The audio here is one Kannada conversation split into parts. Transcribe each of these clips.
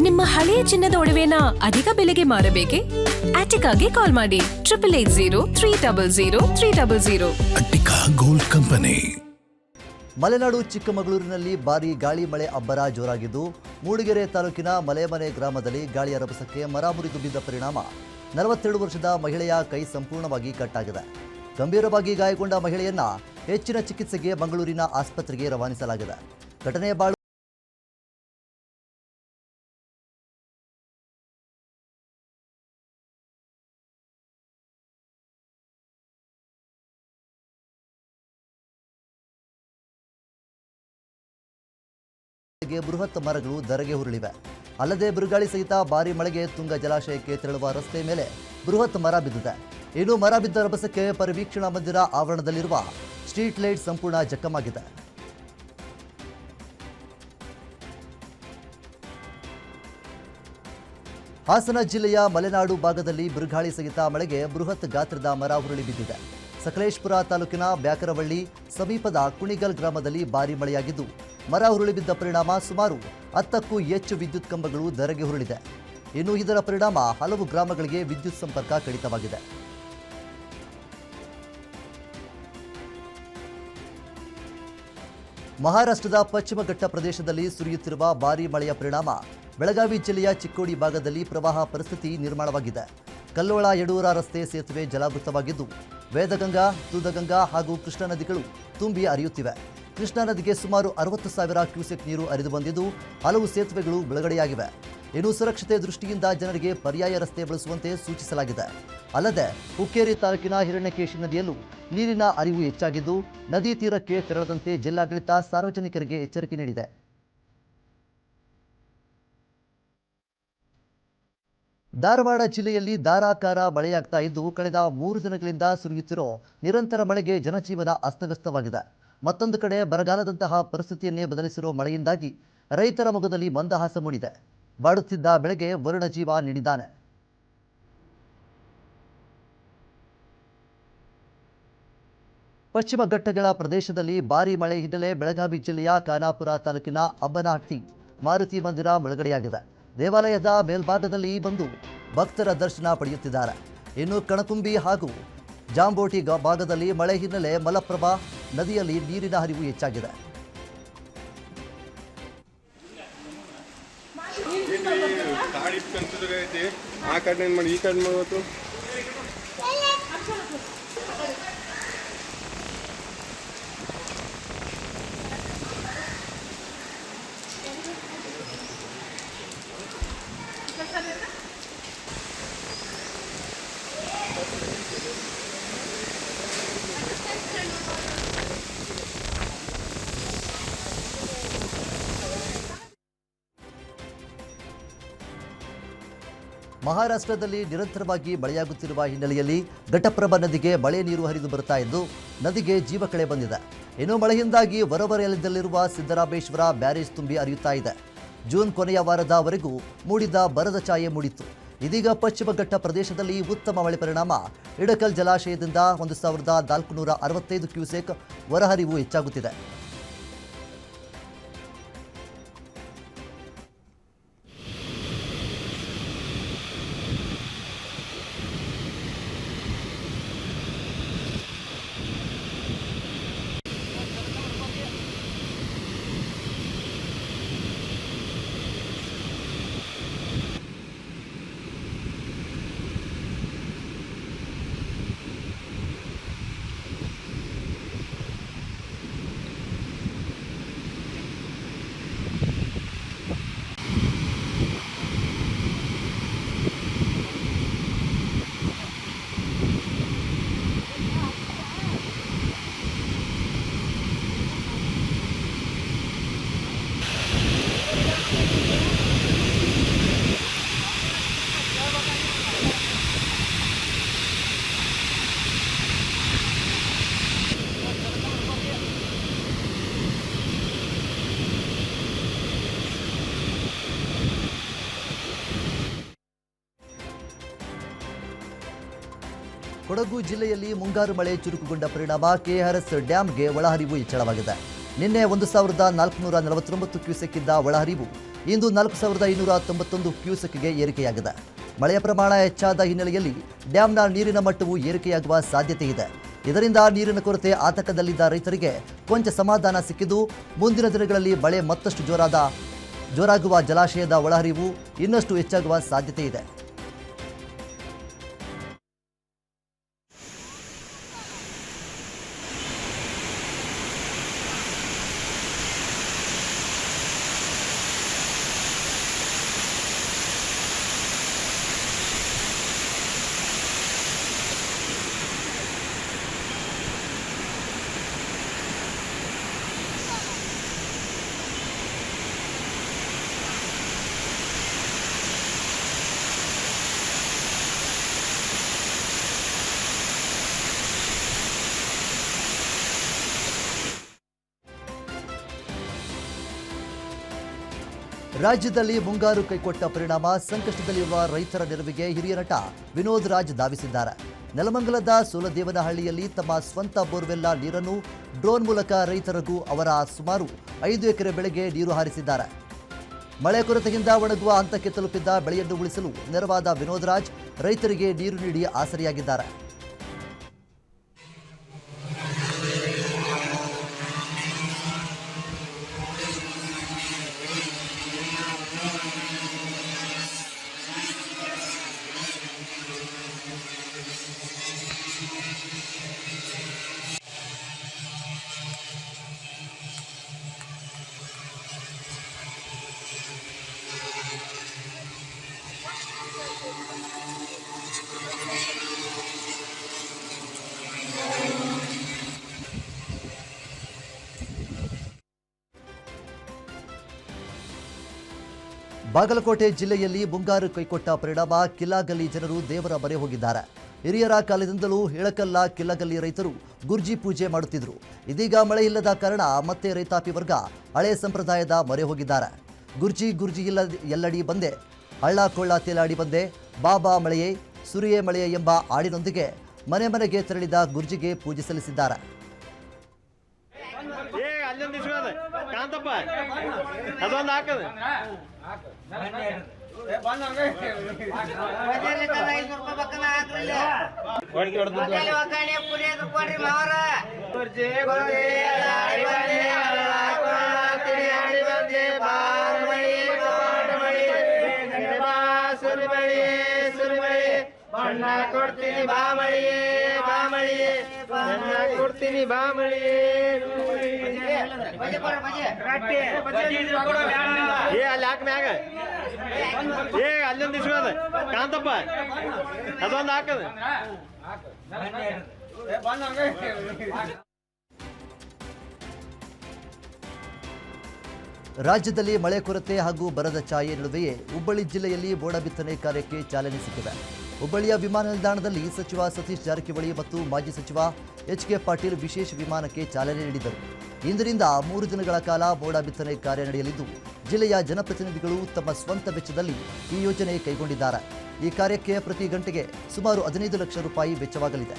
ನಿಮ್ಮ ಹಳೆಯ ಚಿನ್ನದ ಒಡವೆನ ಅಧಿಕ ಬೆಲೆಗೆ ಮಾರಬೇಕೆ? ಆಟಿಕಾಗೆ ಕಾಲ್ ಮಾಡಿ 8880 ಅಟ್ಟಿಕಾ ಗೋಲ್ಡ್ ಕಂಪನಿ. ಮಲೆನಾಡು ಚಿಕ್ಕಮಗಳೂರಿನಲ್ಲಿ ಭಾರೀ ಗಾಳಿ ಮಳೆ ಅಬ್ಬರ ಜೋರಾಗಿದ್ದು, ಮೂಡಿಗೆರೆ ತಾಲೂಕಿನ ಮಲೆಮನೆ ಗ್ರಾಮದಲ್ಲಿ ಗಾಳಿಯ ರಭಸಕ್ಕೆ ಮರ ಮುರಿದು ಬಿದ್ದ ಪರಿಣಾಮ 42 ವರ್ಷದ ಮಹಿಳೆಯ ಕೈ ಸಂಪೂರ್ಣವಾಗಿ ಕಟ್ಟಾಗಿದೆ. ಗಂಭೀರವಾಗಿ ಗಾಯಗೊಂಡ ಮಹಿಳೆಯನ್ನ ಹೆಚ್ಚಿನ ಚಿಕಿತ್ಸೆಗೆ ಮಂಗಳೂರಿನ ಆಸ್ಪತ್ರೆಗೆ ರವಾನಿಸಲಾಗಿದೆ. ಘಟನೆಯ ಬಾಳು ಬೃಹತ್ ಮರಗಳು ಧರೆಗೆ ಉರುಳಿವೆ. ಅಲ್ಲದೆ ಬಿರುಗಾಳಿ ಸಹಿತ ಭಾರೀ ಮಳೆಗೆ ತುಂಗ ಜಲಾಶಯಕ್ಕೆ ತೆರಳುವ ರಸ್ತೆ ಮೇಲೆ ಬೃಹತ್ ಮರ ಬಿದ್ದಿದೆ. ಇನ್ನು ಮರ ಬಿದ್ದ ರಭಸಕ್ಕೆ ಪರಿವೀಕ್ಷಣಾ ಮಂದಿರ ಆವರಣದಲ್ಲಿರುವ ಸ್ಟ್ರೀಟ್ ಲೈಟ್ ಸಂಪೂರ್ಣ ಜಖಮಾಗಿದೆ. ಹಾಸನ ಜಿಲ್ಲೆಯ ಮಲೆನಾಡು ಭಾಗದಲ್ಲಿ ಬಿರುಗಾಳಿ ಸಹಿತ ಮಳೆಗೆ ಬೃಹತ್ ಗಾತ್ರದ ಮರ ಉರುಳಿ ಬಿದ್ದಿದೆ. ಸಕಲೇಶಪುರ ತಾಲೂಕಿನ ಬ್ಯಾಕರವಳ್ಳಿ ಸಮೀಪದ ಕುಣಿಗಲ್ ಗ್ರಾಮದಲ್ಲಿ ಭಾರೀ ಮಳೆಯಾಗಿದ್ದು, ಮರ ಉರುಳಿ ಬಿದ್ದ ಪರಿಣಾಮ ಸುಮಾರು 10ಕ್ಕೂ ಹೆಚ್ಚು ವಿದ್ಯುತ್ ಕಂಬಗಳು ಧರೆಗೆ ಉರುಳಿದೆ. ಇನ್ನು ಇದರ ಪರಿಣಾಮ ಹಲವು ಗ್ರಾಮಗಳಿಗೆ ವಿದ್ಯುತ್ ಸಂಪರ್ಕ ಕಡಿತವಾಗಿದೆ. ಮಹಾರಾಷ್ಟ್ರದ ಪಶ್ಚಿಮ ಘಟ್ಟ ಪ್ರದೇಶದಲ್ಲಿ ಸುರಿಯುತ್ತಿರುವ ಭಾರೀ ಮಳೆಯ ಪರಿಣಾಮ ಬೆಳಗಾವಿ ಜಿಲ್ಲೆಯ ಚಿಕ್ಕೋಡಿ ಭಾಗದಲ್ಲಿ ಪ್ರವಾಹ ಪರಿಸ್ಥಿತಿ ನಿರ್ಮಾಣವಾಗಿದೆ. ಕಲ್ಲೋಳ ಯಡೂರ ರಸ್ತೆ ಸೇತುವೆ ಜಲಾವೃತವಾಗಿದ್ದು, ವೇದಗಂಗಾ, ದೂದಗಂಗಾ ಹಾಗೂ ಕೃಷ್ಣಾ ನದಿಗಳು ತುಂಬಿ ಹರಿಯುತ್ತಿವೆ. ಕೃಷ್ಣಾ ನದಿಗೆ ಸುಮಾರು 60,000 ಕ್ಯೂಸೆಕ್ ನೀರು ಹರಿದು ಬಂದಿದ್ದು, ಹಲವು ಸೇತುವೆಗಳು ಮುಳುಗಡೆಯಾಗಿವೆ. ಇನ್ನು ಸುರಕ್ಷತೆ ದೃಷ್ಟಿಯಿಂದ ಜನರಿಗೆ ಪರ್ಯಾಯ ರಸ್ತೆ ಬಳಸುವಂತೆ ಸೂಚಿಸಲಾಗಿದೆ. ಅಲ್ಲದೆ ಹುಕ್ಕೇರಿ ತಾಲೂಕಿನ ಹಿರಣ್ಯಕೇಶಿ ನದಿಯಲ್ಲೂ ನೀರಿನ ಹರಿವು ಹೆಚ್ಚಾಗಿದ್ದು, ನದಿ ತೀರಕ್ಕೆ ತೆರಳದಂತೆ ಜಿಲ್ಲಾಡಳಿತ ಸಾರ್ವಜನಿಕರಿಗೆ ಎಚ್ಚರಿಕೆ ನೀಡಿದೆ. ಧಾರವಾಡ ಜಿಲ್ಲೆಯಲ್ಲಿ ಧಾರಾಕಾರ ಮಳೆಯಾಗ್ತಾ ಇದ್ದು, ಕಳೆದ 3 ದಿನಗಳಿಂದ ಸುರಿಯುತ್ತಿರೋ ನಿರಂತರ ಮಳೆಗೆ ಜನಜೀವನ ಅಸ್ತವ್ಯಸ್ತವಾಗಿದೆ. ಮತ್ತೊಂದು ಕಡೆ ಬರಗಾಲದಂತಹ ಪರಿಸ್ಥಿತಿಯನ್ನೇ ಬದಲಿಸಿರೋ ಮಳೆಯಿಂದಾಗಿ ರೈತರ ಮೊಗದಲ್ಲಿ ಮಂದಹಾಸ ಮೂಡಿದೆ. ಬಾಡುತ್ತಿದ್ದ ಬೆಳೆಗೆ ವರುಣ ಜೀವ ನೀಡಿದ್ದಾನೆ. ಪಶ್ಚಿಮ ಘಟ್ಟಗಳ ಪ್ರದೇಶದಲ್ಲಿ ಭಾರೀ ಮಳೆ ಹಿನ್ನೆಲೆ ಬೆಳಗಾವಿ ಜಿಲ್ಲೆಯ ಖಾನಾಪುರ ತಾಲೂಕಿನ ಅಬ್ಬನಹಟ್ಟಿ ಮಾರುತಿ ಮಂದಿರ ಮುಳುಗಡೆಯಾಗಿದೆ. ದೇವಾಲಯದ ಮೇಲ್ಭಾಗದಲ್ಲಿ ಬಂದು ಭಕ್ತರ ದರ್ಶನ ಪಡೆಯುತ್ತಿದ್ದಾರೆ. ಇನ್ನು ಕಣಕುಂಬಿ ಹಾಗೂ ಜಾಂಬೋಟಿ ಭಾಗದಲ್ಲಿ ಮಳೆ ಹಿನ್ನೆಲೆ ಮಲಪ್ರಭಾ ನದಿಯಲ್ಲಿ ನೀರಿನ ಹರಿವು ಹೆಚ್ಚಾಗಿದೆ. ಮಹಾರಾಷ್ಟ್ರದಲ್ಲಿ ನಿರಂತರವಾಗಿ ಮಳೆಯಾಗುತ್ತಿರುವ ಹಿನ್ನೆಲೆಯಲ್ಲಿ ಘಟಪ್ರಭಾ ನದಿಗೆ ಮಳೆ ನೀರು ಹರಿದು ಬರುತ್ತಾ ಇದ್ದು, ನದಿಗೆ ಜೀವ ಕಳೆ ಬಂದಿದೆ. ಇನ್ನು ಮಳೆಯಿಂದಾಗಿ ಹೊರವಲಯದಲ್ಲಿರುವ ಸಿದ್ದರಾಮೇಶ್ವರ ಬ್ಯಾರೇಜ್ ತುಂಬಿ ಹರಿಯುತ್ತಾ ಇದೆ. ಜೂನ್ ಕೊನೆಯ ವಾರದವರೆಗೂ ಮೂಡಿದ ಬರದ ಛಾಯೆ ಮೂಡಿತ್ತು. ಇದೀಗ ಪಶ್ಚಿಮ ಘಟ್ಟ ಪ್ರದೇಶದಲ್ಲಿ ಉತ್ತಮ ಮಳೆ ಪರಿಣಾಮ ಇಡಕಲ್ ಜಲಾಶಯದಿಂದ 1465 ಕ್ಯೂಸೆಕ್ ಹೊರಹರಿವು ಹೆಚ್ಚಾಗುತ್ತಿದೆ. ಕೊಡಗು ಜಿಲ್ಲೆಯಲ್ಲಿ ಮುಂಗಾರು ಮಳೆ ಚುರುಕುಗೊಂಡ ಪರಿಣಾಮ ಕೆಆರ್ಎಸ್ ಡ್ಯಾಂಗೆ ಒಳಹರಿವು ಹೆಚ್ಚಳವಾಗಿದೆ. ನಿನ್ನೆ 1449 ಕ್ಯೂಸೆಕ್ ಇದ್ದ ಒಳಹರಿವು ಇಂದು 4,591 ಕ್ಯೂಸೆಕ್ಗೆ ಏರಿಕೆಯಾಗಿದೆ. ಮಳೆಯ ಪ್ರಮಾಣ ಹೆಚ್ಚಾದ ಹಿನ್ನೆಲೆಯಲ್ಲಿ ಡ್ಯಾಂನ ನೀರಿನ ಮಟ್ಟವು ಏರಿಕೆಯಾಗುವ ಸಾಧ್ಯತೆ ಇದೆ. ಇದರಿಂದ ನೀರಿನ ಕೊರತೆ ಆತಂಕದಲ್ಲಿದ್ದ ರೈತರಿಗೆ ಕೊಂಚ ಸಮಾಧಾನ ಸಿಕ್ಕಿದ್ದು, ಮುಂದಿನ ದಿನಗಳಲ್ಲಿ ಮಳೆ ಮತ್ತಷ್ಟು ಜೋರಾಗುವ ಜಲಾಶಯದ ಒಳಹರಿವು ಇನ್ನಷ್ಟು ಹೆಚ್ಚಾಗುವ ಸಾಧ್ಯತೆ ಇದೆ. ರಾಜ್ಯದಲ್ಲಿ ಮುಂಗಾರು ಕೈಕೊಟ್ಟ ಪರಿಣಾಮ ಸಂಕಷ್ಟದಲ್ಲಿರುವ ರೈತರ ನೆರವಿಗೆ ಹಿರಿಯ ನಟ ವಿನೋದ್ ರಾಜ್ ಧಾವಿಸಿದ್ದಾರೆ. ನೆಲಮಂಗಲದ ಸೋಲದೇವನಹಳ್ಳಿಯಲ್ಲಿ ತಮ್ಮ ಸ್ವಂತ ಬೋರ್ವೆಲ್ ನೀರನ್ನು ಡ್ರೋನ್ ಮೂಲಕ ರೈತರಿಗೂ ಅವರ ಸುಮಾರು 5 ಎಕರೆ ಬೆಳೆಗೆ ನೀರು ಹಾರಿಸಿದ್ದಾರೆ. ಮಳೆ ಕೊರತೆಯಿಂದ ಒಣಗುವ ಹಂತಕ್ಕೆ ತಲುಪಿದ್ದ ಬೆಳೆಯನ್ನು ಉಳಿಸಲು ನೆರವಾದ ವಿನೋದ್ ರಾಜ್ ರೈತರಿಗೆ ನೀರು ನೀಡಿ ಆಸರೆಯಾಗಿದ್ದಾರೆ. ಬಾಗಲಕೋಟೆ ಜಿಲ್ಲೆಯಲ್ಲಿ ಮುಂಗಾರು ಕೈಕೊಟ್ಟ ಪರಿಣಾಮ ಕಿಲ್ಲಾಗಲ್ಲಿ ಜನರು ದೇವರ ಮೊರೆ ಹೋಗಿದ್ದಾರೆ. ಹಿರಿಯರ ಕಾಲದಿಂದಲೂ ಹೇಳಕಲ್ಲ ಕಿಲ್ಲಗಲ್ಲಿ ರೈತರು ಗುರ್ಜಿ ಪೂಜೆ ಮಾಡುತ್ತಿದ್ದರು. ಇದೀಗ ಮಳೆ ಇಲ್ಲದ ಕಾರಣ ಮತ್ತೆ ರೈತಾಪಿ ವರ್ಗ ಹಳೆ ಸಂಪ್ರದಾಯದ ಮೊರೆ ಹೋಗಿದ್ದಾರೆ. ಗುರ್ಜಿ ಎಲ್ಲಡಿ ಬಂದೆ, ಹಳ್ಳ ಕೊಳ್ಳ ತೇಲಾಡಿ ಬಂದೆ, ಬಾಬಾ ಮಳೆಯೇ ಸುರಿಯೇ ಮಳೆಯೇ ಎಂಬ ಹಾಡಿನೊಂದಿಗೆ ಮನೆ ಮನೆಗೆ ತೆರಳಿದ ಗುರ್ಜಿಗೆ ಪೂಜೆ ಸಲ್ಲಿಸಿದ್ದಾರೆ. ಬಣ್ಣ ಕೊಡ್ತೀನಿ ಬಾಮಳಿಯೇ ಬಾಮಳಿಯೇ ಬಣ್ಣ ಕೊಡ್ತೀನಿ ಬಾಮಳಿಯೇ ಏ ಅಲ್ಲಿ ಹಾಕ ಮ್ಯಾಗ ಏ ಅಲ್ಲೊಂದು ಇಸ್ಕೋದ ಕಾಂತಪ್ಪ ಅದೊಂದು ಹಾಕದ. ರಾಜ್ಯದಲ್ಲಿ ಮಳೆ ಕೊರತೆ ಹಾಗೂ ಬರದ ಛಾಯೆ ನಡುವೆಯೇ ಹುಬ್ಬಳ್ಳಿ ಜಿಲ್ಲೆಯಲ್ಲಿ ಮೋಡ ಬಿತ್ತನೆ ಕಾರ್ಯಕ್ಕೆ ಚಾಲನೆ ಸಿಕ್ಕಿದೆ. ಹುಬ್ಬಳ್ಳಿಯ ವಿಮಾನ ನಿಲ್ದಾಣದಲ್ಲಿ ಸಚಿವ ಸತೀಶ್ ಜಾರಕಿಹೊಳಿ ಮತ್ತು ಮಾಜಿ ಸಚಿವ ಎಚ್.ಕೆ. ಪಾಟೀಲ್ ವಿಶೇಷ ವಿಮಾನಕ್ಕೆ ಚಾಲನೆ ನೀಡಿದರು. ಇಂದಿನಿಂದ 3 ದಿನಗಳ ಕಾಲ ಮೋಡ ಬಿತ್ತನೆ ಕಾರ್ಯ ನಡೆಯಲಿದ್ದು, ಜಿಲ್ಲೆಯ ಜನಪ್ರತಿನಿಧಿಗಳು ತಮ್ಮ ಸ್ವಂತ ವೆಚ್ಚದಲ್ಲಿ ಈ ಯೋಜನೆ ಕೈಗೊಂಡಿದ್ದಾರೆ. ಈ ಕಾರ್ಯಕ್ಕೆ ಪ್ರತಿ ಗಂಟೆಗೆ ಸುಮಾರು 15 ಲಕ್ಷ ರೂಪಾಯಿ ವೆಚ್ಚವಾಗಲಿದೆ.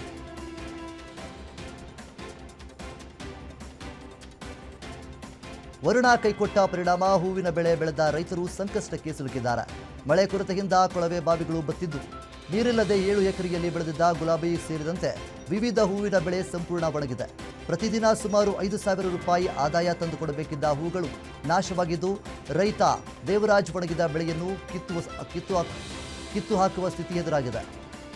ವರುಣ ಕೈಕೊಟ್ಟ ಪರಿಣಾಮ ಹೂವಿನ ಬೆಳೆ ಬೆಳೆದ ರೈತರು ಸಂಕಷ್ಟಕ್ಕೆ ಸಿಲುಕಿದ್ದಾರೆ. ಮಳೆ ಕೊರತೆಯಿಂದ ಕೊಳವೆ ಬಾವಿಗಳು ಬತ್ತಿದ್ದು, ನೀರಿಲ್ಲದೆ 7 ಎಕರೆಯಲ್ಲಿ ಬೆಳೆದಿದ್ದ ಗುಲಾಬಿ ಸೇರಿದಂತೆ ವಿವಿಧ ಹೂವಿನ ಬೆಳೆ ಸಂಪೂರ್ಣ ಒಣಗಿದೆ. ಪ್ರತಿದಿನ ಸುಮಾರು 5,000 ರೂಪಾಯಿ ಆದಾಯ ತಂದುಕೊಡಬೇಕಿದ್ದ ಹೂಗಳು ನಾಶವಾಗಿದ್ದು, ರೈತ ದೇವರಾಜ್ ಒಣಗಿದ ಬೆಳೆಯನ್ನು ಕಿತ್ತು ಹಾಕುವ ಸ್ಥಿತಿ ಎದುರಾಗಿದೆ.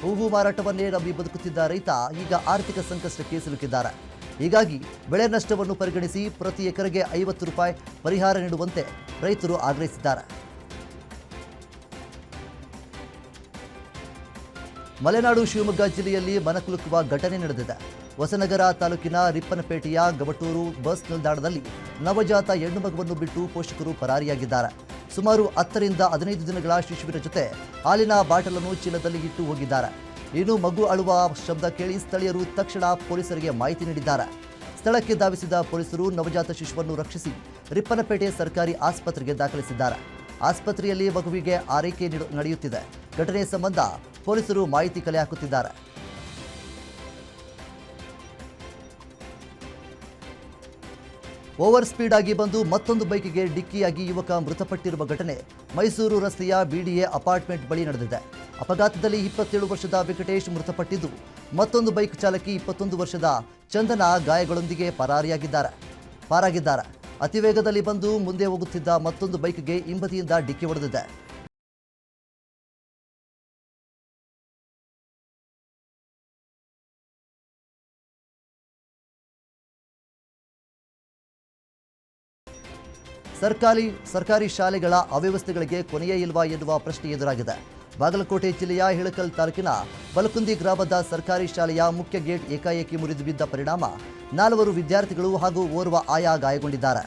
ಹೂವು ಮಾರಾಟವನ್ನೇ ನಂಬಿ ಬದುಕುತ್ತಿದ್ದ ರೈತ ಈಗ ಆರ್ಥಿಕ ಸಂಕಷ್ಟಕ್ಕೆ ಸಿಲುಕಿದ್ದಾರೆ. ಹೀಗಾಗಿ ಬೆಳೆ ನಷ್ಟವನ್ನು ಪರಿಗಣಿಸಿ ಪ್ರತಿ ಎಕರೆಗೆ 50 ರೂಪಾಯಿ ಪರಿಹಾರ ನೀಡುವಂತೆ ರೈತರು ಆಗ್ರಹಿಸಿದ್ದಾರೆ. ಮಲೆನಾಡು ಶಿವಮೊಗ್ಗ ಜಿಲ್ಲೆಯಲ್ಲಿ ಮನಕುಲುಕುವ ಘಟನೆ ನಡೆದಿದೆ. ಹೊಸನಗರ ತಾಲೂಕಿನ ರಿಪ್ಪನಪೇಟೆಯ ಗವಟೂರು ಬಸ್ ನಿಲ್ದಾಣದಲ್ಲಿ ನವಜಾತ ಹೆಣ್ಣು ಮಗುವನ್ನು ಬಿಟ್ಟು ಪೋಷಕರು ಪರಾರಿಯಾಗಿದ್ದಾರೆ. ಸುಮಾರು 10 ರಿಂದ 15 ದಿನಗಳ ಶಿಶುವಿನ ಜೊತೆ ಹಾಲಿನ ಬಾಟಲನ್ನು ಚೀಲದಲ್ಲಿ ಇಟ್ಟು ಹೋಗಿದ್ದಾರೆ. ಇನ್ನು ಮಗು ಅಳುವ ಶಬ್ದ ಕೇಳಿ ಸ್ಥಳೀಯರು ತಕ್ಷಣ ಪೊಲೀಸರಿಗೆ ಮಾಹಿತಿ ನೀಡಿದ್ದಾರೆ. ಸ್ಥಳಕ್ಕೆ ಧಾವಿಸಿದ ಪೊಲೀಸರು ನವಜಾತ ಶಿಶುವನ್ನು ರಕ್ಷಿಸಿ ರಿಪ್ಪನಪೇಟೆ ಸರ್ಕಾರಿ ಆಸ್ಪತ್ರೆಗೆ ದಾಖಲಿಸಿದ್ದಾರೆ. ಆಸ್ಪತ್ರೆಯಲ್ಲಿ ಮಗುವಿಗೆ ಆರೈಕೆ ನಡೆಯುತ್ತಿದೆ. ಘಟನೆ ಸಂಬಂಧ ಪೊಲೀಸರು ಮಾಹಿತಿ ಕಲೆ ಹಾಕುತ್ತಿದ್ದಾರೆ. ಓವರ್ ಸ್ಪೀಡ್ ಆಗಿ ಬಂದು ಮತ್ತೊಂದು ಬೈಕ್ಗೆ ಡಿಕ್ಕಿಯಾಗಿ ಯುವಕ ಮೃತಪಟ್ಟಿರುವ ಘಟನೆ ಮೈಸೂರು ರಸ್ತೆಯ ಬಿಡಿಎ ಅಪಾರ್ಟ್ಮೆಂಟ್ ಬಳಿ ನಡೆದಿದೆ. ಅಪಘಾತದಲ್ಲಿ 27 ವರ್ಷದ ವೆಂಕಟೇಶ್ ಮೃತಪಟ್ಟಿದ್ದು, ಮತ್ತೊಂದು ಬೈಕ್ ಚಾಲಕಿ 21 ವರ್ಷದ ಚಂದನ ಗಾಯಗಳೊಂದಿಗೆ ಪಾರಾಗಿದ್ದಾರೆ. ಅತಿ ವೇಗದಲ್ಲಿ ಬಂದು ಮುಂದೆ ಹೋಗುತ್ತಿದ್ದ ಮತ್ತೊಂದು ಬೈಕ್ಗೆ ಹಿಂಬದಿಯಿಂದ ಡಿಕ್ಕಿ ಹೊಡೆದಿದೆ. ಸರ್ಕಾರಿ ಶಾಲೆಗಳ ಅವ್ಯವಸ್ಥೆಗಳಿಗೆ ಕೊನೆಯೇ ಇಲ್ವಾ ಎನ್ನುವ ಪ್ರಶ್ನೆ ಎದುರಾಗಿದೆ. ಬಾಗಲಕೋಟೆ ಜಿಲ್ಲೆಯ ಹಿಳಕಲ್ ತಾಲೂಕಿನ ಬಲಕುಂದಿ ಗ್ರಾಮದ ಸರ್ಕಾರಿ ಶಾಲೆಯ ಮುಖ್ಯ ಗೇಟ್ ಏಕಾಏಕಿ ಮುರಿದು ಬಿದ್ದ ಪರಿಣಾಮ 4 ವಿದ್ಯಾರ್ಥಿಗಳು ಹಾಗೂ ಓರ್ವ ಆಯಾ ಗಾಯಗೊಂಡಿದ್ದಾರೆ.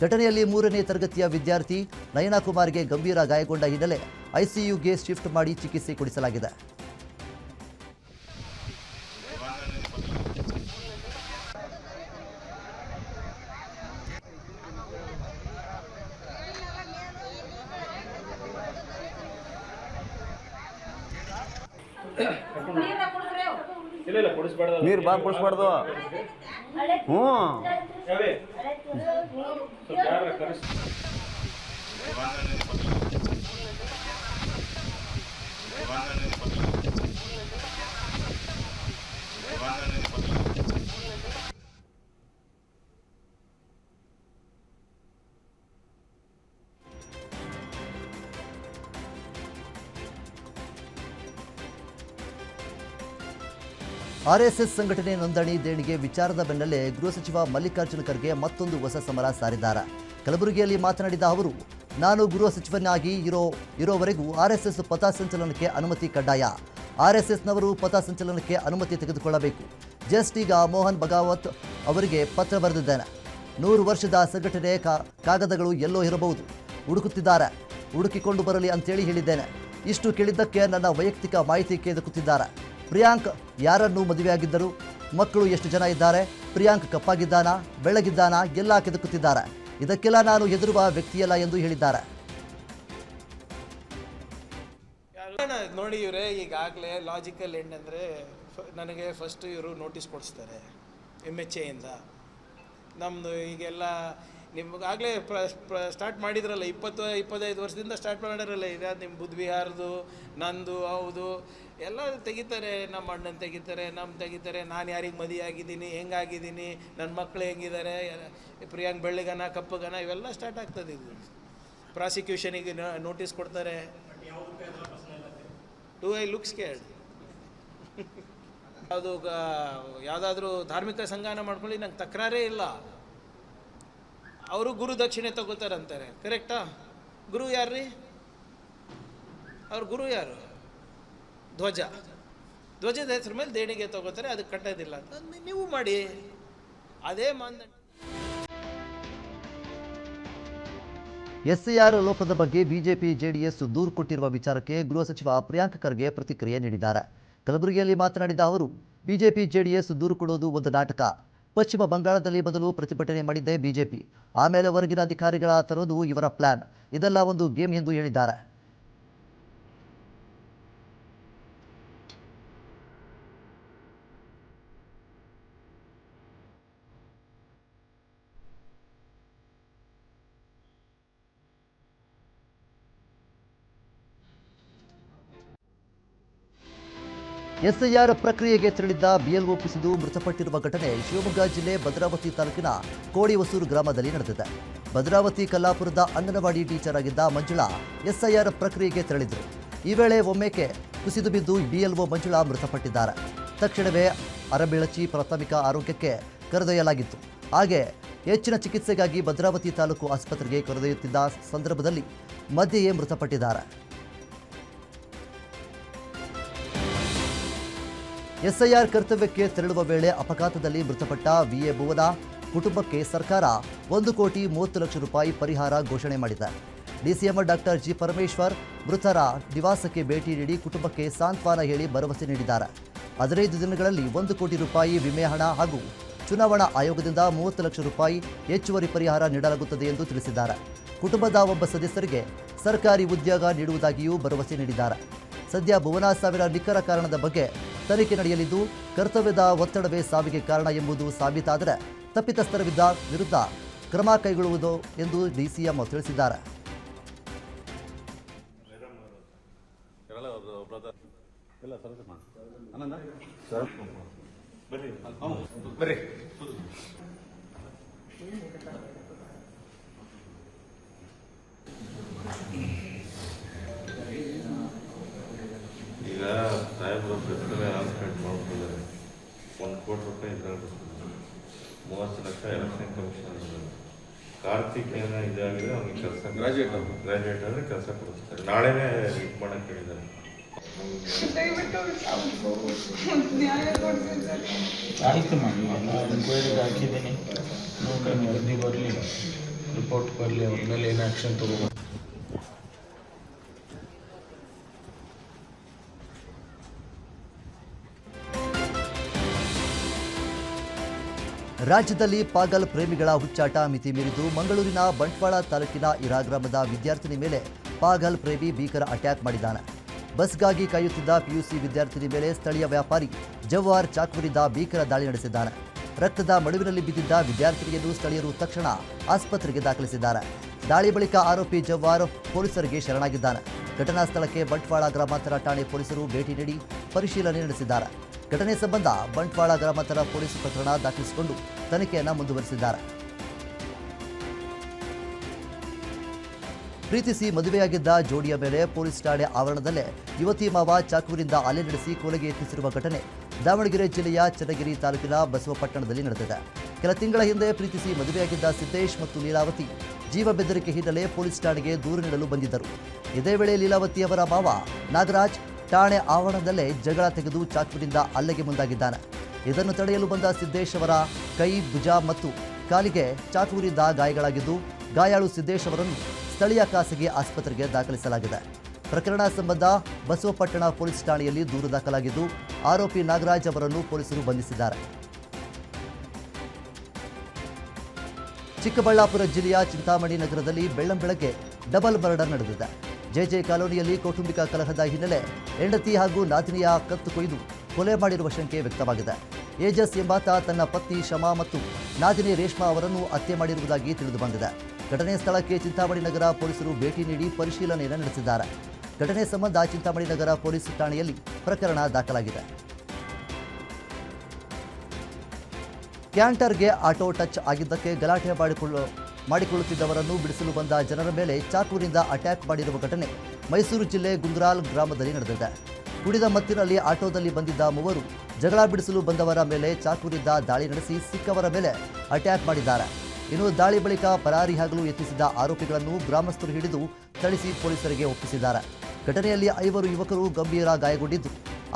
ಘಟನೆಯಲ್ಲಿ 3ನೇ ತರಗತಿಯ ವಿದ್ಯಾರ್ಥಿ ನಯನಕುಮಾರ್ಗೆ ಗಂಭೀರ ಗಾಯಗೊಂಡ ಹಿನ್ನೆಲೆ ಐಸಿಯುಗೆ ಶಿಫ್ಟ್ ಮಾಡಿ ಚಿಕಿತ್ಸೆ ಕೊಡಿಸಲಾಗಿದೆ. ನೀರು ಬಾ ಕುಡಿಸ್ಬಾರ್ದು. ಹ್ಞೂ ಆರ್ಎಸ್ಎಸ್ ಸಂಘಟನೆ ನೋಂದಣಿ ದೇಣಿಗೆ ವಿಚಾರದ ಬೆನ್ನಲ್ಲೇ ಗೃಹ ಸಚಿವ ಮಲ್ಲಿಕಾರ್ಜುನ ಖರ್ಗೆ ಮತ್ತೊಂದು ಹೊಸ ಸಮರ ಸಾರಿದ್ದಾರೆ. ಕಲಬುರಗಿಯಲ್ಲಿ ಮಾತನಾಡಿದ ಅವರು, ನಾನು ಗೃಹ ಸಚಿವನಾಗಿ ಇರೋವರೆಗೂ ಆರ್ಎಸ್ಎಸ್ ಪಥಸಂಚಲನಕ್ಕೆ ಅನುಮತಿ ಕಡ್ಡಾಯ. ಆರ್ಎಸ್ಎಸ್ನವರು ಪಥಸಂಚಲನಕ್ಕೆ ಅನುಮತಿ ತೆಗೆದುಕೊಳ್ಳಬೇಕು. ಜಸ್ಟ್ ಈಗ ಮೋಹನ್ ಭಗವತ್ ಅವರಿಗೆ ಪತ್ರ ಬರೆದಿದ್ದೇನೆ. 100 ವರ್ಷದ ಸಂಘಟನೆ ಕಾಗದಗಳು ಎಲ್ಲೋ ಇರಬಹುದು, ಹುಡುಕಿಕೊಂಡು ಬರಲಿ ಅಂತೇಳಿ ಹೇಳಿದ್ದೇನೆ. ಇಷ್ಟು ಕೇಳಿದ್ದಕ್ಕೆ ನನ್ನ ವೈಯಕ್ತಿಕ ಮಾಹಿತಿ ಕೇಳಿಕೊಳ್ಳುತ್ತಿದ್ದಾರೆ. ಪ್ರಿಯಾಂಕ್ ಯಾರನ್ನು ಮದುವೆಯಾಗಿದ್ದರು, ಮಕ್ಕಳು ಎಷ್ಟು ಜನ ಇದ್ದಾರೆ, ಪ್ರಿಯಾಂಕ್ ಕಪ್ಪಾಗಿದ್ದಾನಾ ಬೆಳ್ಳಗಿದ್ದಾನಾ ಎಲ್ಲ ಕೆದಕುತ್ತಿದ್ದಾರೆ. ಇದಕ್ಕೆಲ್ಲ ನಾನು ಹೆದರುವ ವ್ಯಕ್ತಿಯಲ್ಲ ಎಂದು ಹೇಳಿದ್ದಾರೆ. ನೋಡಿ ಇವರೇ ಈಗಾಗಲೇ ಲಾಜಿಕಲ್ ಎಂಡ್ ಅಂದರೆ ನನಗೆ ಫಸ್ಟ್ ಇವರು ನೋಟಿಸ್ ಕೊಡಿಸ್ತಾರೆ MHA ಇಂದ. ನಮ್ಮದು ಈಗೆಲ್ಲ ನಿಮಗಾಗಲೇ ಸ್ಟಾರ್ಟ್ ಮಾಡಿದ್ರಲ್ಲ, 20-25 ವರ್ಷದಿಂದ ಸ್ಟಾರ್ಟ್ ಮಾಡಿರಲ್ಲ. ಈಗ ನಿಮ್ಮ ಬುದ್ಧ ವಿಹಾರದು ನಂದು ಹೌದು ಎಲ್ಲ ತೆಗಿತಾರೆ. ನಮ್ಮ ಅಣ್ಣನ ತೆಗಿತಾರೆ, ತೆಗಿತಾರೆ. ನಾನು ಯಾರಿಗೆ ಮದುವೆ ಆಗಿದ್ದೀನಿ, ಹೆಂಗಾಗಿದ್ದೀನಿ, ನನ್ನ ಮಕ್ಕಳು ಹೆಂಗಿದ್ದಾರೆ, ಪ್ರಿಯಾಂಕ್ ಬೆಳ್ಳಗನ ಕಪ್ಪಗನ ಇವೆಲ್ಲ ಸ್ಟಾರ್ಟ್ ಆಗ್ತದೆ. ಇದು ಪ್ರಾಸಿಕ್ಯೂಷನಿಗೆ ನೋಟಿಸ್ ಕೊಡ್ತಾರೆ. Do I look scared? ಅದು ಯಾವುದಾದ್ರೂ ಧಾರ್ಮಿಕ ಸಂಘಾನ ಮಾಡ್ಕೊಳ್ಳಿ, ನಂಗೆ ತಕರಾರೇ ಇಲ್ಲ. ಅವರು ಗುರು ದಕ್ಷಿಣೆ ತಗೋತಾರಂತಾರೆ, ಕರೆಕ್ಟಾ? ಗುರು ಯಾರ್ರೀ? ಅವ್ರ ಗುರು ಯಾರು? ಧ್ವಜದ ಹೆಸರು ಮೇಲೆ ದೇಣಿಗೆ ತಗೋತಾರೆ, ಅದಕ್ಕೆ ಕಟ್ಟೋದಿಲ್ಲ ಅಂತ ನೀವು ಮಾಡಿ. ಅದೇ ಮಾನದಂಡ. ಎಸ್ಐಆರ್ ಲೋಪದ ಬಗ್ಗೆ ಬಿಜೆಪಿ ಜೆಡಿಎಸ್ ದೂರು ಕೊಟ್ಟಿರುವ ವಿಚಾರಕ್ಕೆ ಗೃಹ ಸಚಿವ ಪ್ರಿಯಾಂಕ್ ಖರ್ಗೆ ಪ್ರತಿಕ್ರಿಯೆ ನೀಡಿದ್ದಾರೆ. ಕಲಬುರಗಿಯಲ್ಲಿ ಮಾತನಾಡಿದ ಅವರು, ಬಿಜೆಪಿ ಜೆಡಿಎಸ್ ದೂರು ಕೊಡುವುದು ಒಂದು ನಾಟಕ. ಪಶ್ಚಿಮ ಬಂಗಾಳದಲ್ಲಿ ಮೊದಲು ಪ್ರತಿಭಟನೆ ಮಾಡಿದ್ದೇ ಬಿಜೆಪಿ, ಆಮೇಲೆ ಹೊರಗಿನ ಅಧಿಕಾರಿಗಳ ತರೋದು ಇವರ ಪ್ಲಾನ್. ಇದೆಲ್ಲ ಒಂದು ಗೇಮ್ ಎಂದು ಹೇಳಿದ್ದಾರೆ. ಎಸ್ಐಆರ್ ಪ್ರಕ್ರಿಯೆಗೆ ತೆರಳಿದ್ದ ಬಿಎಲ್ಒ ಕುಸಿದು ಮೃತಪಟ್ಟಿರುವ ಘಟನೆ ಶಿವಮೊಗ್ಗ ಜಿಲ್ಲೆ ಭದ್ರಾವತಿ ತಾಲೂಕಿನ ಕೋಡಿಹೊಸೂರು ಗ್ರಾಮದಲ್ಲಿ ನಡೆದಿದೆ. ಭದ್ರಾವತಿ ಕಲ್ಲಾಪುರದ ಅಂಗನವಾಡಿ ಟೀಚರ್ ಆಗಿದ್ದ ಮಂಜುಳಾ ಎಸ್ಐಆರ್ ಪ್ರಕ್ರಿಯೆಗೆ ತೆರಳಿದ್ರು. ಈ ವೇಳೆ ಒಮ್ಮೆಗೆ ಕುಸಿದು ಬಿದ್ದು ಬಿಎಲ್ಒ ಮಂಜುಳಾ ಮೃತಪಟ್ಟಿದ್ದಾರೆ. ತಕ್ಷಣವೇ ಅರಬೆಳಚಿ ಪ್ರಾಥಮಿಕ ಆರೋಗ್ಯಕ್ಕೆ ಕರೆದೊಯ್ಯಲಾಗಿತ್ತು. ಹಾಗೆ ಹೆಚ್ಚಿನ ಚಿಕಿತ್ಸೆಗಾಗಿ ಭದ್ರಾವತಿ ತಾಲೂಕು ಆಸ್ಪತ್ರೆಗೆ ಕರೆದೊಯ್ಯುತ್ತಿದ್ದ ಸಂದರ್ಭದಲ್ಲಿ ಮಧ್ಯೆಯೇ ಮೃತಪಟ್ಟಿದ್ದಾರೆ. ಎಸ್ಐಆರ್ ಕರ್ತವ್ಯಕ್ಕೆ ತೆರಳುವ ವೇಳೆ ಅಪಘಾತದಲ್ಲಿ ಮೃತಪಟ್ಟ ವಿಎ ಭುವನ ಕುಟುಂಬಕ್ಕೆ ಸರ್ಕಾರ 1,30,30,00,000 ರೂಪಾಯಿ ಪರಿಹಾರ ಘೋಷಣೆ ಮಾಡಿದೆ. ಡಿಸಿಎಂ ಡಾಕ್ಟರ್ ಜಿ ಪರಮೇಶ್ವರ್ ಮೃತರ ನಿವಾಸಕ್ಕೆ ಭೇಟಿ ನೀಡಿ ಕುಟುಂಬಕ್ಕೆ ಸಾಂತ್ವನ ಹೇಳಿ ಭರವಸೆ ನೀಡಿದ್ದಾರೆ. 15 ದಿನಗಳಲ್ಲಿ 1 ಕೋಟಿ ರೂಪಾಯಿ ವಿಮೆ ಹಣ ಹಾಗೂ ಚುನಾವಣಾ ಆಯೋಗದಿಂದ 30 ಲಕ್ಷ ರೂಪಾಯಿ ಹೆಚ್ಚುವರಿ ಪರಿಹಾರ ನೀಡಲಾಗುತ್ತದೆ ಎಂದು ತಿಳಿಸಿದ್ದಾರೆ. ಕುಟುಂಬದ ಒಬ್ಬ ಸದಸ್ಯರಿಗೆ ಸರ್ಕಾರಿ ಉದ್ಯೋಗ ನೀಡುವುದಾಗಿಯೂ ಭರವಸೆ ನೀಡಿದ್ದಾರೆ. ಸದ್ಯ ಭುವನ ಸಾವಿನ ನಿಖರ ಕಾರಣದ ಬಗ್ಗೆ ತನಿಖೆ ನಡೆಯಲಿದ್ದು, ಕರ್ತವ್ಯದ ಒತ್ತಡವೇ ಸಾವಿಗೆ ಕಾರಣ ಎಂಬುದು ಸಾಬೀತಾದರೆ ತಪ್ಪಿತಸ್ಥರ ವಿರುದ್ಧ ಕ್ರಮ ಕೈಗೊಳ್ಳುವುದು ಎಂದು ಡಿಸಿಎಂ ತಿಳಿಸಿದ್ದಾರೆ. ಈಗ ಸಾಹೇಬರು ಬೆತ್ತಲೆ ಆಲ್ಸ್ಪೇಟ್ ಮಾಡ್ಕೊಂಡಿದ್ದಾರೆ. 1 ಕೋಟಿ ರೂಪಾಯಿ ಇದ್ರಲ್ಲಿ 30 ಲಕ್ಷ ಎಲೆಕ್ಷನ್ ಕಮಿಷನ್ ಕಾರ್ತಿಕೇನ ಇದಾಗಿದೆ. ಅವ್ನಿಗೆ ಕೆಲಸ ಗ್ರಾಜುಯೇಟ್ ಆದರೆ ಕೆಲಸ ಕೊಡಿಸ್ತಾರೆ. ನಾಳೆನೇ ಇದು ಮಾಡಕ್ಕೆ ಹೇಳಿದ್ದಾರೆ. ಆಯ್ತು ಮಾಡಿ ಎಂಕ್ವೈರಿಗೆ ಹಾಕಿದ್ದೀನಿ. ನೋಡ್ಕೊಂಡು ವರದಿ ಬರಲಿ, ರಿಪೋರ್ಟ್ ಬರಲಿ, ಅವ್ರ ಮೇಲೆ ಏನು ಆ್ಯಕ್ಷನ್ ತಗೋಬೋದು. ರಾಜ್ಯದಲ್ಲಿ ಪಾಗಲ್ ಪ್ರೇಮಿಗಳ ಹುಚ್ಚಾಟ ಮಿತಿ ಮೀರಿದ್ದು ಮಂಗಳೂರಿನ ಬಂಟ್ವಾಳ ತಾಲೂಕಿನ ಇರಾ ಗ್ರಾಮದ ವಿದ್ಯಾರ್ಥಿನಿ ಮೇಲೆ ಪಾಗಲ್ ಪ್ರೇಮಿ ಭೀಕರ ಅಟ್ಯಾಕ್ ಮಾಡಿದ್ದಾನೆ. ಬಸ್ಗಾಗಿ ಕಾಯುತ್ತಿದ್ದ ಪಿಯುಸಿ ವಿದ್ಯಾರ್ಥಿನಿ ಮೇಲೆ ಸ್ಥಳೀಯ ವ್ಯಾಪಾರಿ ಜವ್ವಾರ್ ಚಾಕುವಿನಿಂದ ಭೀಕರ ದಾಳಿ ನಡೆಸಿದ್ದಾನೆ. ರಕ್ತದ ಮಡುವಿನಲ್ಲಿ ಬಿದ್ದಿದ್ದ ವಿದ್ಯಾರ್ಥಿನಿಯನ್ನು ಸ್ಥಳೀಯರು ತಕ್ಷಣ ಆಸ್ಪತ್ರೆಗೆ ದಾಖಲಿಸಿದ್ದಾರೆ. ದಾಳಿ ಬಳಿಕ ಆರೋಪಿ ಜವ್ವಾರ್ ಪೊಲೀಸರಿಗೆ ಶರಣಾಗಿದ್ದಾನೆ. ಘಟನಾ ಸ್ಥಳಕ್ಕೆ ಬಂಟ್ವಾಳ ಗ್ರಾಮಾಂತರ ಠಾಣೆ ಪೊಲೀಸರು ಭೇಟಿ ನೀಡಿ ಪರಿಶೀಲನೆ ನಡೆಸಿದ್ದಾರೆ. ಘಟನೆ ಸಂಬಂಧ ಬಂಟ್ವಾಳ ಗ್ರಾಮಾಂತರ ಪೊಲೀಸ್ ಪ್ರಕರಣ ದಾಖಲಿಸಿಕೊಂಡು ತನಿಖೆಯನ್ನು ಮುಂದುವರೆಸಿದ್ದಾರೆ. ಪ್ರೀತಿಸಿ ಮದುವೆಯಾಗಿದ್ದ ಜೋಡಿಯ ಮೇಲೆ ಪೊಲೀಸ್ ಠಾಣೆ ಆವರಣದಲ್ಲೇ ಯುವತಿ ಮಾವ ಚಾಕುವಿನಿಂದ ಹಲ್ಲೆ ನಡೆಸಿ ಕೊಲೆಗೆ ಯತ್ನಿಸಿರುವ ಘಟನೆ ದಾವಣಗೆರೆ ಜಿಲ್ಲೆಯ ಚನ್ನಗಿರಿ ತಾಲೂಕಿನ ಬಸವಪಟ್ಟಣದಲ್ಲಿ ನಡೆದಿದೆ. ಕೆಲ ತಿಂಗಳ ಹಿಂದೆ ಪ್ರೀತಿಸಿ ಮದುವೆಯಾಗಿದ್ದ ಸಿದ್ದೇಶ್ ಮತ್ತು ಲೀಲಾವತಿ ಜೀವ ಬೆದರಿಕೆ ಹಿನ್ನೆಲೆ ಪೊಲೀಸ್ ಠಾಣೆಗೆ ದೂರು ನೀಡಲು ಬಂದಿದ್ದರು. ಇದೇ ವೇಳೆ ಲೀಲಾವತಿಯವರ ಮಾವ ನಾಗರಾಜ್ ಠಾಣೆ ಆವರಣದಲ್ಲೇ ಜಗಳ ತೆಗೆದು ಚಾಕುವಿನಿಂದ ಹಲ್ಲೆಗೆ ಮುಂದಾಗಿದ್ದಾನೆ. ಇದನ್ನು ತಡೆಯಲು ಬಂದ ಸಿದ್ದೇಶ್ ಅವರ ಕೈ, ಭುಜ ಮತ್ತು ಕಾಲಿಗೆ ಚಾಕುವಿನಿಂದ ಗಾಯಗಳಾಗಿದ್ದು ಗಾಯಾಳು ಸಿದ್ದೇಶ್ ಅವರನ್ನು ಸ್ಥಳೀಯ ಖಾಸಗಿ ಆಸ್ಪತ್ರೆಗೆ ದಾಖಲಿಸಲಾಗಿದೆ. ಪ್ರಕರಣ ಸಂಬಂಧ ಬಸವಪಟ್ಟಣ ಪೊಲೀಸ್ ಠಾಣೆಯಲ್ಲಿ ದೂರು ದಾಖಲಾಗಿದ್ದು ಆರೋಪಿ ನಾಗರಾಜ್ ಅವರನ್ನು ಪೊಲೀಸರು ಬಂಧಿಸಿದ್ದಾರೆ. ಚಿಕ್ಕಬಳ್ಳಾಪುರ ಜಿಲ್ಲೆಯ ಚಿಂತಾಮಣಿ ನಗರದಲ್ಲಿ ಬೆಳ್ಳಂಬೆಳಗ್ಗೆ ಡಬಲ್ ಮರ್ಡರ್ ನಡೆದಿದೆ. ಜೆಜೆ ಕಾಲೋನಿಯಲ್ಲಿ ಕೌಟುಂಬಿಕ ಕಲಹದ ಹಿನ್ನೆಲೆ ಹೆಂಡತಿ ಹಾಗೂ ನಾದಿನಿಯ ಕತ್ತು ಕೊಯ್ದು ಕೊಲೆ ಮಾಡಿರುವ ಶಂಕೆ ವ್ಯಕ್ತವಾಗಿದೆ. ಏಜಸ್ ಎಂಬಾತ ತನ್ನ ಪತ್ನಿ ಶಮಾ ಮತ್ತು ನಾದಿನಿ ರೇಷ್ಮಾ ಅವರನ್ನು ಹತ್ಯೆ ಮಾಡಿರುವುದಾಗಿ ತಿಳಿದುಬಂದಿದೆ. ಘಟನೆ ಸ್ಥಳಕ್ಕೆ ಚಿಂತಾಮಣಿ ನಗರ ಪೊಲೀಸರು ಭೇಟಿ ನೀಡಿ ಪರಿಶೀಲನೆಯನ್ನು ನಡೆಸಿದ್ದಾರೆ. ಘಟನೆ ಸಂಬಂಧ ಚಿಂತಾಮಣಿ ನಗರ ಪೊಲೀಸ್ ಠಾಣೆಯಲ್ಲಿ ಪ್ರಕರಣ ದಾಖಲಾಗಿದೆ. ಕ್ಯಾಂಟರ್ಗೆ ಆಟೋ ಟಚ್ ಆಗಿದ್ದಕ್ಕೆ ಗಲಾಟೆ ಮಾಡಿಕೊಳ್ಳುತ್ತಿದ್ದವರನ್ನು ಬಿಡಿಸಲು ಬಂದ ಜನರ ಮೇಲೆ ಚಾಕುವಿನಿಂದ ಅಟ್ಯಾಕ್ ಮಾಡಿರುವ ಘಟನೆ ಮೈಸೂರು ಜಿಲ್ಲೆ ಗುಂಗ್ರಾಲ್ ಗ್ರಾಮದಲ್ಲಿ ನಡೆದಿದೆ. ಕುಡಿದ ಮತ್ತಿನಲ್ಲಿ ಆಟೋದಲ್ಲಿ ಬಂದಿದ್ದ ಮೂವರು ಜಗಳ ಬಿಡಿಸಲು ಬಂದವರ ಮೇಲೆ ಚಾಕುವಿನಿಂದ ದಾಳಿ ನಡೆಸಿ ಸಿಕ್ಕವರ ಮೇಲೆ ಅಟ್ಯಾಕ್ ಮಾಡಿದ್ದಾರೆ. ಇನ್ನು ದಾಳಿ ಬಳಿಕ ಪರಾರಿಯಾಗಲು ಯತ್ನಿಸಿದ ಆರೋಪಿಗಳನ್ನು ಗ್ರಾಮಸ್ಥರು ಹಿಡಿದು ಥಳಿಸಿ ಪೊಲೀಸರಿಗೆ ಒಪ್ಪಿಸಿದ್ದಾರೆ. ಘಟನೆಯಲ್ಲಿ 5 ಯುವಕರು ಗಂಭೀರ ಗಾಯಗೊಂಡಿದ್ದು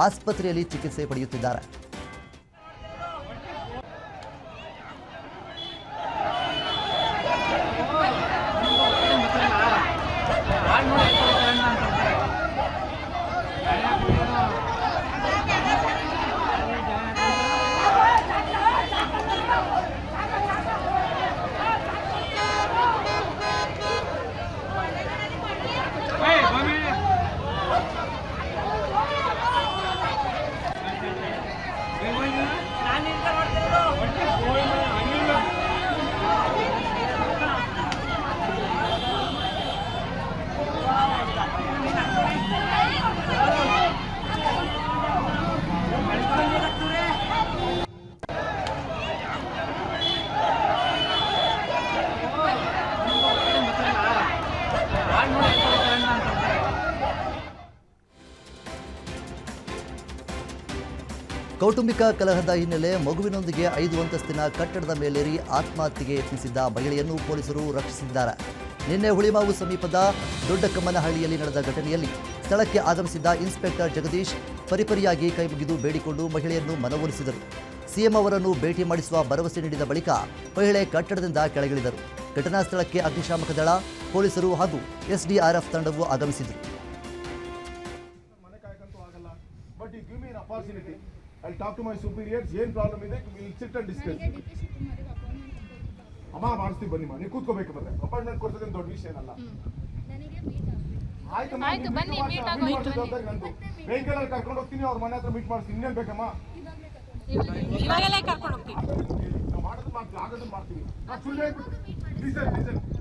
ಆಸ್ಪತ್ರೆಯಲ್ಲಿ ಚಿಕಿತ್ಸೆ ಪಡೆಯುತ್ತಿದ್ದಾರೆ. ಕೌಟುಂಬಿಕ ಕಲಹದ ಹಿನ್ನೆಲೆ ಮಗುವಿನೊಂದಿಗೆ 5 ಅಂತಸ್ತಿನ ಕಟ್ಟಡದ ಮೇಲೇರಿ ಆತ್ಮಹತ್ಯೆಗೆ ಯತ್ನಿಸಿದ್ದ ಮಹಿಳೆಯನ್ನು ಪೊಲೀಸರು ರಕ್ಷಿಸಿದ್ದಾರೆ. ನಿನ್ನೆ ಹುಳಿಮಾವು ಸಮೀಪದ ದೊಡ್ಡಕಮ್ಮನಹಳ್ಳಿಯಲ್ಲಿ ನಡೆದ ಘಟನೆಯಲ್ಲಿ ಸ್ಥಳಕ್ಕೆ ಆಗಮಿಸಿದ್ದ ಇನ್ಸ್ಪೆಕ್ಟರ್ ಜಗದೀಶ್ ಪರಿಪರಿಯಾಗಿ ಕೈಮುಗಿದು ಬೇಡಿಕೊಂಡು ಮಹಿಳೆಯನ್ನು ಮನವೊಲಿಸಿದರು. ಸಿಎಂ ಅವರನ್ನು ಭೇಟಿ ಮಾಡಿಸುವ ಭರವಸೆ ನೀಡಿದ ಬಳಿಕ ಮಹಿಳೆ ಕಟ್ಟಡದಿಂದ ಕೆಳಗಿಳಿದರು. ಘಟನಾ ಸ್ಥಳಕ್ಕೆ ಅಗ್ನಿಶಾಮಕ ದಳ, ಪೊಲೀಸರು ಹಾಗೂ ಎಸ್ಡಿಆರ್ಎಫ್ ತಂಡವು ಆಗಮಿಸಿದರು. I'll talk to my superiors. ಏನು ಪ್ರಾಬ್ಲಮ್ ಇದೆ ವಿಲ್ ಸಿಟ್ ಅಂಡ್ ಡಿಸ್ಕಸ್. ಅಮ್ಮ ಮಾಡಿಸ್ತೀವಿ ಬನ್ನಿ ನೀವು ಕೂತ್ಕೋಬೇಕು. ಬರ್ರೆ ಅಪಾಯಿಂಟ್ಮೆಂಟ್ ಕೊಡ್ಸೋದೇನು ದೊಡ್ಡ ವಿಷಯ ಏನಲ್ಲ. ಆಯ್ತು ಬನ್ನಿ ಮೀಟ್ ಆಗೋಣ. ವೆಹಿಕಲ್ ಅಲ್ಲಿ ಕರ್ಕೊಂಡು ಹೋಗ್ತೀನಿ, ಅವ್ರ ಮನೆ ಹತ್ರ ಮೀಟ್ ಮಾಡಿಸ್ತೀನಿ. ಇನ್ನೇನು ಬೇಕಮ್ಮ? ಇವಾಗಲೇ ಕರ್ಕೊಂಡು ಹೋಗ್ತೀನಿ. ಆಗೋದು ಮಾಡ್ತೀವಿ, ಆಗೋದು ಮಾಡ್ತೀವಿ. ನಾನು ಸುಳ್ಳು ಹೇಳ್ಬಿಟ್ಟು ಡೀಸೆಲ್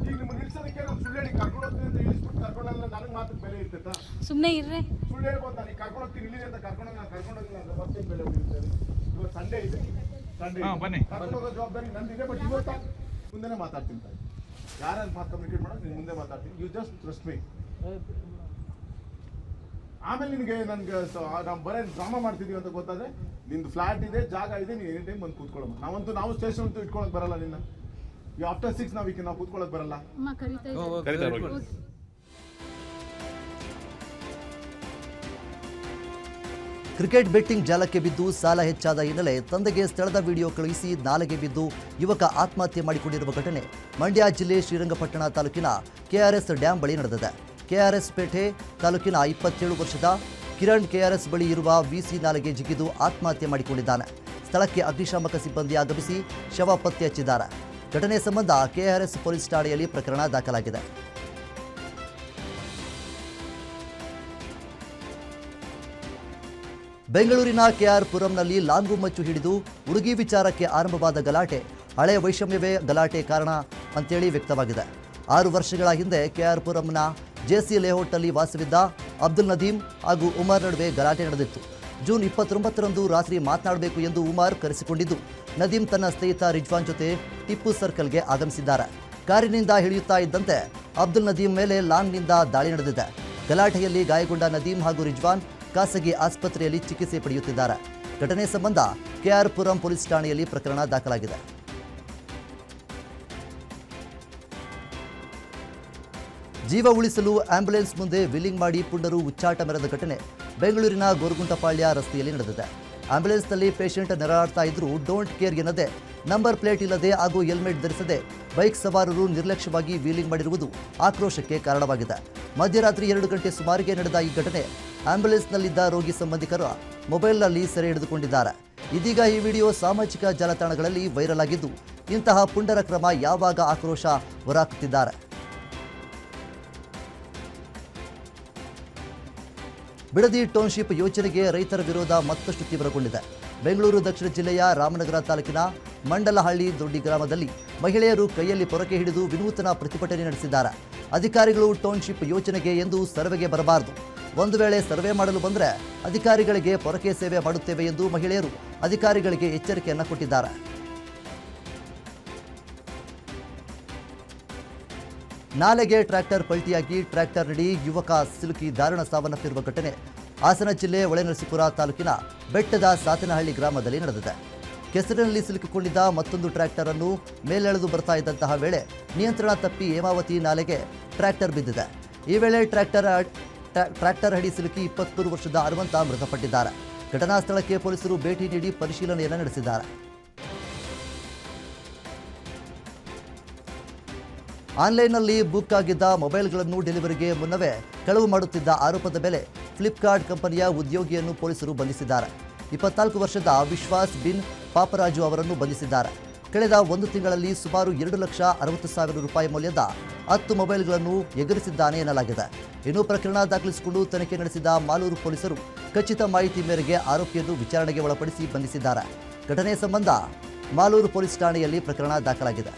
ಈಗ ನಿಮ್ಮ ನಿಲ್ಸೋದಕ್ಕೆ ನಾನು ಸುಳ್ಳು ಹೇಳಿ ಕರ್ಕೊಂಡು ಹೋಗ್ತೀನಿ ಅಂತ ಇಳಿಸ್ಬಿಟ್ಟು ಕರ್ಕೊಂಡಲ್ಲ ನನಗೆ ಮಾತ್ರ ಬೆಲೆ ಇರ್ತೈತಾ? ಸುಮ್ಮನೆ ಇರ್ರೆ. ಸುಳ್ಳು ಹೇಳ್ಬೋದು, ನಾನು ಈಗ ಕರ್ಕೊಂಡು ಹೋಗ್ತೀನಿ ಇಲ್ಲಿ ಅಂತ ಕರ್ಕೊಂಡೋಗಿ ನಾನು ಕರ್ಕೊಂಡೋಗಿಲ್ಲ ಅಂದ್ರೆ ಮತ್ತೆ ಬೆಲೆ ಉಳಿಯುತ್ತದೆ. ಇವತ್ತು ಸಂಡೇ ಇದೆ, ಸಂಡೇ ಕರ್ಕೊಂಡು ಹೋಗೋ ಜವಾಬ್ದಾರಿ ನಂದಿದೆ. ಬಟ್ ಇವತ್ತು ಮುಂದೆನೇ ಮಾತಾಡ್ತೀನಿ ತಾಯಿ, ಯಾರು ಮಾತು ಕಮ್ಯುನಿಕೇಟ್ ಮಾಡೋದು ನೀನು ಮುಂದೆ ಮಾತಾಡ್ತೀನಿ. You just trust me. ಆಮೇಲೆ ನಿನಗೆ ನನಗೆ ನಾವು ಬರೀ ಡ್ರಾಮಾ ಮಾಡ್ತಿದ್ದೀವಿ ಅಂತ ಗೊತ್ತಾದ್ರೆ ನಿಂದು ಫ್ಲಾಟ್ ಇದೆ, ಜಾಗ ಇದೆ, ನೀನು ಎನಿ ಟೈಮ್ ಬಂದು ಕೂತ್ಕೊಳ್ಳೋಣ. ನಾವು ಸ್ಟೇಷನ್ ಅಂತೂ ಇಟ್ಕೊಳಕ್ ಬರಲ್ಲ ನಿನ್ನ. ಆಫ್ಟರ್ 6 ನಾವು ಕೂತ್ಕೊಳ್ಳೋಕೆ ಬರಲ್ಲ. ಕ್ರಿಕೆಟ್ ಬೆಟ್ಟಿಂಗ್ ಜಾಲಕ್ಕೆ ಬಿದ್ದು ಸಾಲ ಹೆಚ್ಚಾದ ಹಿನ್ನೆಲೆ ತಂದೆಗೆ ಸ್ಥಳದ ವಿಡಿಯೋ ಕಳುಹಿಸಿ ನಾಲೆಗೆ ಬಿದ್ದು ಯುವಕ ಆತ್ಮಹತ್ಯೆ ಮಾಡಿಕೊಂಡಿರುವ ಘಟನೆ ಮಂಡ್ಯ ಜಿಲ್ಲೆ ಶ್ರೀರಂಗಪಟ್ಟಣ ತಾಲೂಕಿನ ಕೆಆರ್ಎಸ್ ಡ್ಯಾಂ ಬಳಿ ನಡೆದಿದೆ. ಕೆಆರ್ಎಸ್ ಪೇಟೆ ತಾಲೂಕಿನ 27 ವರ್ಷದ ಕಿರಣ್ ಕೆಆರ್ಎಸ್ ಬಳಿ ಇರುವ ವಿಸಿ ನಾಲೆಗೆ ಜಿಗಿದು ಆತ್ಮಹತ್ಯೆ ಮಾಡಿಕೊಂಡಿದ್ದಾನೆ. ಸ್ಥಳಕ್ಕೆ ಅಗ್ನಿಶಾಮಕ ಸಿಬ್ಬಂದಿ ಆಗಮಿಸಿ ಶವ ಪತ್ತೆ ಹಚ್ಚಿದ್ದಾರೆ. ಘಟನೆ ಸಂಬಂಧ ಕೆಆರ್ಎಸ್ ಪೊಲೀಸ್ ಠಾಣೆಯಲ್ಲಿ ಪ್ರಕರಣ ದಾಖಲಾಗಿದೆ. ಬೆಂಗಳೂರಿನ ಕೆಆರ್ ಪುರಂನಲ್ಲಿ ಲಾಂಗು ಮಚ್ಚು ಹಿಡಿದು ಹುಡುಗಿ ವಿಚಾರಕ್ಕೆ ಆರಂಭವಾದ ಗಲಾಟೆ ಹಳೆ ವೈಷಮ್ಯವೇ ಗಲಾಟೆ ಕಾರಣ ಅಂತೇಳಿ ವ್ಯಕ್ತವಾಗಿದೆ. 6 ವರ್ಷಗಳ ಹಿಂದೆ ಕೆಆರ್ ಪುರಂನ ಜೆಸಿ ಲೇಔಟ್ನಲ್ಲಿ ವಾಸವಿದ್ದ ಅಬ್ದುಲ್ ನದೀಮ್ ಹಾಗೂ ಉಮರ್ ನಡುವೆ ಗಲಾಟೆ ನಡೆದಿತ್ತು. ಜೂನ್ 29ರಂದು ರಾತ್ರಿ ಮಾತನಾಡಬೇಕು ಎಂದು ಉಮರ್ ಕರೆಸಿಕೊಂಡಿದ್ದು ನದೀಮ್ ತನ್ನ ಸ್ನೇಹಿತ ರಿಜ್ವಾನ್ ಜೊತೆ ಟಿಪ್ಪು ಸರ್ಕಲ್ಗೆ ಆಗಮಿಸಿದ್ದಾರೆ. ಕಾರಿನಿಂದ ಇಳಿಯುತ್ತಾ ಇದ್ದಂತೆ ಅಬ್ದುಲ್ ನದೀಮ್ ಮೇಲೆ ಲಾಂಗ್ನಿಂದ ದಾಳಿ ನಡೆದಿದೆ. ಗಲಾಟೆಯಲ್ಲಿ ಗಾಯಗೊಂಡ ನದೀಮ್ ಹಾಗೂ ರಿಜ್ವಾನ್ ಖಾಸಗಿ ಆಸ್ಪತ್ರೆಯಲ್ಲಿ ಚಿಕಿತ್ಸೆ ಪಡೆಯುತ್ತಿದ್ದಾರೆ. ಘಟನೆ ಸಂಬಂಧ ಕೆಆರ್ ಪುರಂ ಪೊಲೀಸ್ ಠಾಣೆಯಲ್ಲಿ ಪ್ರಕರಣ ದಾಖಲಾಗಿದೆ. ಜೀವ ಉಳಿಸಲು ಆಂಬ್ಯುಲೆನ್ಸ್ ಮುಂದೆ ವಿಲ್ಲಿಂಗ್ ಮಾಡಿ ಪುಂಡರು ಉಚ್ಚಾಟ ಮೆರೆದ ಘಟನೆ ಬೆಂಗಳೂರಿನ ಗೋರಗುಂಟಪಾಳ್ಯ ರಸ್ತೆಯಲ್ಲಿ ನಡೆದಿದೆ. ಆಂಬ್ಯುಲೆನ್ಸ್ನಲ್ಲಿ ಪೇಷಂಟ್ ನೆರಳಾಡ್ತಾ ಇದ್ರೂ ಡೋಂಟ್ ಕೇರ್ ಎನ್ನದೆ ನಂಬರ್ ಪ್ಲೇಟ್ ಇಲ್ಲದೆ ಹಾಗೂ ಹೆಲ್ಮೆಟ್ ಧರಿಸದೆ ಬೈಕ್ ಸವಾರರು ನಿರ್ಲಕ್ಷ್ಯವಾಗಿ ವೀಲಿಂಗ್ ಮಾಡಿರುವುದು ಆಕ್ರೋಶಕ್ಕೆ ಕಾರಣವಾಗಿದೆ. ಮಧ್ಯರಾತ್ರಿ 2 ಗಂಟೆ ಸುಮಾರಿಗೆ ನಡೆದ ಈ ಘಟನೆ ಆಂಬ್ಯುಲೆನ್ಸ್ನಲ್ಲಿದ್ದ ರೋಗಿ ಸಂಬಂಧಿಕರ ಮೊಬೈಲ್ನಲ್ಲಿ ಸೆರೆ ಹಿಡಿದುಕೊಂಡಿದ್ದಾರೆ. ಇದೀಗ ಈ ವಿಡಿಯೋ ಸಾಮಾಜಿಕ ಜಾಲತಾಣಗಳಲ್ಲಿ ವೈರಲ್ ಆಗಿದ್ದು ಇಂತಹ ಪುಂಡರ ಕ್ರಮ ಯಾವಾಗ ಆಕ್ರೋಶ ಹೊರಹಾಕುತ್ತಿದ್ದಾರೆ. ಬಿಡದಿ ಟೌನ್ಶಿಪ್ ಯೋಜನೆಗೆ ರೈತರ ವಿರೋಧ ಮತ್ತಷ್ಟು ತೀವ್ರಗೊಂಡಿದೆ. ಬೆಂಗಳೂರು ದಕ್ಷಿಣ ಜಿಲ್ಲೆಯ ರಾಮನಗರ ತಾಲೂಕಿನ ಮಂಡಲಹಳ್ಳಿ ದೊಡ್ಡಿ ಗ್ರಾಮದಲ್ಲಿ ಮಹಿಳೆಯರು ಕೈಯಲ್ಲಿ ಪೊರಕೆ ಹಿಡಿದು ವಿನೂತನ ಪ್ರತಿಭಟನೆ ನಡೆಸಿದ್ದಾರೆ. ಅಧಿಕಾರಿಗಳು ಟೌನ್ಶಿಪ್ ಯೋಜನೆಗೆ ಎಂದು ಸರ್ವೆಗೆ ಬರಬಾರದು, ಒಂದು ವೇಳೆ ಸರ್ವೆ ಮಾಡಲು ಬಂದರೆ ಅಧಿಕಾರಿಗಳಿಗೆ ಪೊರಕೆ ಸೇವೆ ಮಾಡುತ್ತೇವೆ ಎಂದು ಮಹಿಳೆಯರು ಅಧಿಕಾರಿಗಳಿಗೆ ಎಚ್ಚರಿಕೆಯನ್ನು ಕೊಟ್ಟಿದ್ದಾರೆ. ನಾಲೆಗೆ ಟ್ರ್ಯಾಕ್ಟರ್ ಪಲ್ಟಿಯಾಗಿ ಟ್ರ್ಯಾಕ್ಟರ್ ನಡಿ ಯುವಕ ಸಿಲುಕಿ ದಾರುಣ ಸಾವನ್ನಪ್ಪಿರುವ ಘಟನೆ ಹಾಸನ ಜಿಲ್ಲೆ ಹೊಳೆನರಸೀಪುರ ತಾಲೂಕಿನ ಬೆಟ್ಟದ ಸಾತನಹಳ್ಳಿ ಗ್ರಾಮದಲ್ಲಿ ನಡೆದಿದೆ. ಕೆಸರಿನಲ್ಲಿ ಸಿಲುಕಿಕೊಂಡಿದ್ದ ಮತ್ತೊಂದು ಟ್ರ್ಯಾಕ್ಟರ್ ಅನ್ನು ಮೇಲೆಳೆದು ಬರ್ತಾ ಇದ್ದಂತಹ ವೇಳೆ ನಿಯಂತ್ರಣ ತಪ್ಪಿ ಹೇಮಾವತಿ ನಾಲೆಗೆ ಟ್ರ್ಯಾಕ್ಟರ್ ಬಿದ್ದಿದೆ. ಈ ವೇಳೆ ಟ್ರ್ಯಾಕ್ಟರ್ ಅಡಿ ಸಿಲುಕಿ 23 ವರ್ಷದ ಹನುಮಂತ ಮೃತಪಟ್ಟಿದ್ದಾರೆ. ಘಟನಾ ಸ್ಥಳಕ್ಕೆ ಪೊಲೀಸರು ಭೇಟಿ ನೀಡಿ ಪರಿಶೀಲನೆಯನ್ನು ನಡೆಸಿದ್ದಾರೆ. ಆನ್ಲೈನ್ನಲ್ಲಿ ಬುಕ್ ಆಗಿದ್ದ ಮೊಬೈಲ್ಗಳನ್ನು ಡೆಲಿವರಿಗೆ ಮುನ್ನವೇ ಕಳವು ಮಾಡುತ್ತಿದ್ದ ಆರೋಪದ ಮೇಲೆ ಫ್ಲಿಪ್ಕಾರ್ಟ್ ಕಂಪನಿಯ ಉದ್ಯೋಗಿಯನ್ನು ಪೊಲೀಸರು ಬಂಧಿಸಿದ್ದಾರೆ. 24 ವರ್ಷದ ವಿಶ್ವಾಸ್ ಬಿನ್ ಪಾಪರಾಜು ಅವರನ್ನು ಬಂಧಿಸಿದ್ದಾರೆ. ಕಳೆದ 1 ತಿಂಗಳಲ್ಲಿ ಸುಮಾರು 2,60,000 ರೂಪಾಯಿ ಮೌಲ್ಯದ 10 ಮೊಬೈಲ್ಗಳನ್ನು ಎಗರಿಸಿದ್ದಾನೆ ಎನ್ನಲಾಗಿದೆ. ಇನ್ನು ಪ್ರಕರಣ ದಾಖಲಿಸಿಕೊಂಡು ತನಿಖೆ ನಡೆಸಿದ ಮಾಲೂರು ಪೊಲೀಸರು ಖಚಿತ ಮಾಹಿತಿ ಮೇರೆಗೆ ಆರೋಪಿಯನ್ನು ವಿಚಾರಣೆಗೆ ಒಳಪಡಿಸಿ ಬಂಧಿಸಿದ್ದಾರೆ. ಘಟನೆ ಸಂಬಂಧ ಮಾಲೂರು ಪೊಲೀಸ್ ಠಾಣೆಯಲ್ಲಿ ಪ್ರಕರಣ ದಾಖಲಾಗಿದೆ.